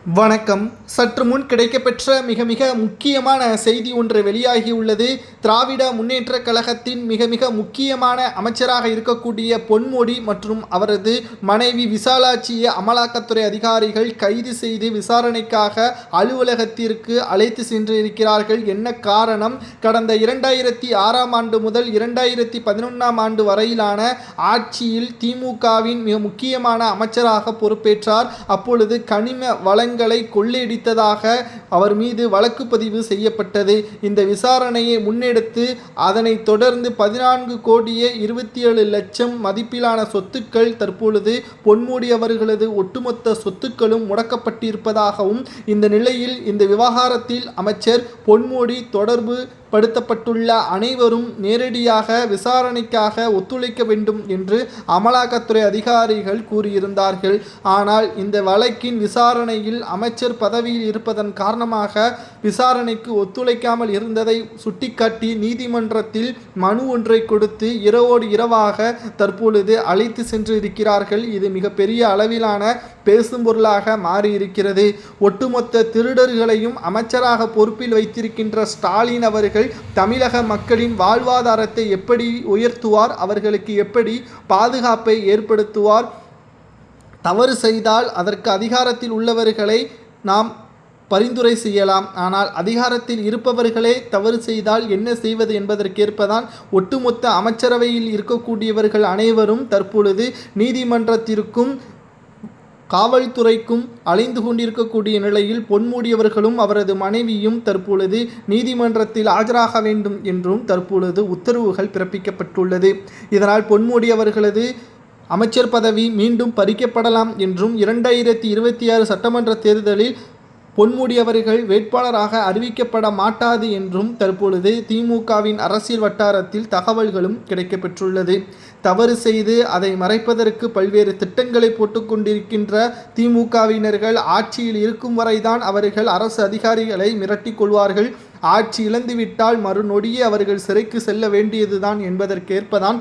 வணக்கம். சற்று முன் கிடைக்கப்பெற்ற மிக மிக முக்கியமான செய்தி ஒன்று வெளியாகியுள்ளது. திராவிட முன்னேற்றக் கழகத்தின் மிக மிக முக்கியமான அமைச்சராக இருக்கக்கூடிய பொன்முடி மற்றும் அவரது மனைவி விசாலாட்சியை அமலாக்கத்துறை அதிகாரிகள் கைது செய்து விசாரணைக்காக அலுவலகத்திற்கு அழைத்து சென்றிருக்கிறார்கள். என்ன காரணம்? கடந்த 2006ஆம் ஆண்டு முதல் 2011ஆம் ஆண்டு வரையிலான ஆட்சியில் திமுகவின் மிக முக்கியமான அமைச்சராக பொறுப்பேற்றார். அப்பொழுது கனிம வள கொள்ளையடித்ததாக அவர் மீது வழக்கு பதிவு செய்யப்பட்டது. இந்த விசாரணையை முன்னெடுத்து அதனைத் தொடர்ந்து 14,27,00,000 மதிப்பிலான சொத்துக்கள் தற்பொழுது பொன்முடி அவர்களது ஒட்டுமொத்த சொத்துக்களும் முடக்கப்பட்டிருப்பதாகவும், இந்த நிலையில் இந்த விவகாரத்தில் அமைச்சர் பொன்முடி தொடர்பு படுத்தப்பட்டுள்ள அனைவரும் நேரடியாக விசாரணைக்காக ஒத்துழைக்க வேண்டும் என்று அமலாக்கத்துறை அதிகாரிகள் கூறியிருந்தார்கள். ஆனால் இந்த வழக்கின் விசாரணையில் அமைச்சர் பதவியில் இருப்பதன் காரணமாக விசாரணைக்கு ஒத்துழைக்காமல் இருந்ததை சுட்டிக்காட்டி நீதிமன்றத்தில் மனு ஒன்றை கொடுத்து இரவோடு இரவாக தற்பொழுது அழைத்து சென்று இருக்கிறார்கள். இது மிகப்பெரிய அளவிலான பேசும் பொருளாக மாறியிருக்கிறது. ஒட்டுமொத்த திருடர்களையும் அமைச்சராக பொறுப்பில் வைத்திருக்கின்ற ஸ்டாலின் அவர்கள் தமிழக மக்களின் வாழ்வாதாரத்தை எப்படி உயர்த்துவார், அவர்களுக்கு எப்படி பாதுகாப்பை ஏற்படுத்துவார், தவறு செய்தால் அதற்கு அதிகாரத்தில் உள்ளவர்களை நாம் பரிந்துரை செய்யலாம், ஆனால் அதிகாரத்தில் இருப்பவர்களே தவறு செய்தால் என்ன செய்வது என்பதற்கேற்பதான் ஒட்டுமொத்த அமைச்சரவையில் இருக்கக்கூடியவர்கள் அனைவரும் தற்பொழுது நீதிமன்றத்திற்கும் காவல்துறைக்கும் அலைந்து கொண்டிருக்கக்கூடிய நிலையில் பொன்முடியவர்களும் அவரது மனைவியும் தற்பொழுது நீதிமன்றத்தில் ஆஜராக வேண்டும் என்றும் தற்பொழுது உத்தரவுகள் பிறப்பிக்கப்பட்டுள்ளது. இதனால் பொன்முடி அவர்களது அமைச்சர் பதவி மீண்டும் பறிக்கப்படலாம் என்றும் 2026 சட்டமன்ற தேர்தலில் பொன்முடி அவர்கள் வேட்பாளராக அறிவிக்கப்பட மாட்டாது என்றும் தற்பொழுது திமுகவின் அரசியல் வட்டாரத்தில் தகவல்களும் கிடைக்கப்பெற்றுள்ளது. தவறு செய்து அதை மறைப்பதற்கு பல்வேறு திட்டங்களை போட்டுக்கொண்டிருக்கின்ற திமுகவினர்கள் ஆட்சியில் இருக்கும் வரைதான் அவர்கள் அரசு அதிகாரிகளை மிரட்டிக் கொள்வார்கள். ஆட்சி இழந்துவிட்டால் மறுநொடியே அவர்கள் சிறைக்கு செல்ல வேண்டியதுதான் என்பதற்கேற்பதான்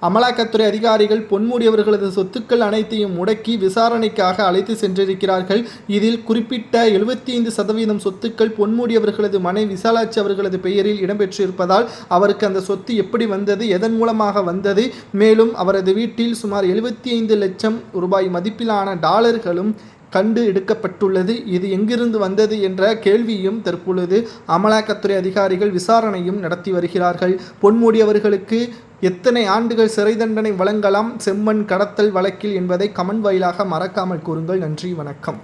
அமலாக்கத்துறை அதிகாரிகள் பொன்முடி அவர்களது சொத்துக்கள் அனைத்தையும் முடக்கி விசாரணைக்காக அழைத்து சென்றிருக்கிறார்கள். இதில் குறிப்பிட்ட 75% சொத்துக்கள் பொன்முடி அவர்களது மனைவி விசாலாட்சி அவர்களது பெயரில் இடம்பெற்றிருப்பதால் அவருக்கு அந்த சொத்து எப்படி வந்தது, எதன் மூலமாக வந்தது, மேலும் அவரது வீட்டில் சுமார் 75 லட்சம் ரூபாய் மதிப்பிலான டாலர்களும் கண்டு எடுக்கப்பட்டுள்ளது. இது எங்கிருந்து வந்தது என்ற கேள்வியும் தற்பொழுது அமலாக்கத்துறை அதிகாரிகள் விசாரணையும் நடத்தி வருகிறார்கள். பொன்முடி அவர்களுக்கு எத்தனை ஆண்டுகள் சிறை தண்டனை வழங்கலாம் செம்மண் கடத்தல் வழக்கில் என்பதை கமெண்ட் வாயிலாக மறக்காமல் கூறுங்கள். நன்றி, வணக்கம்.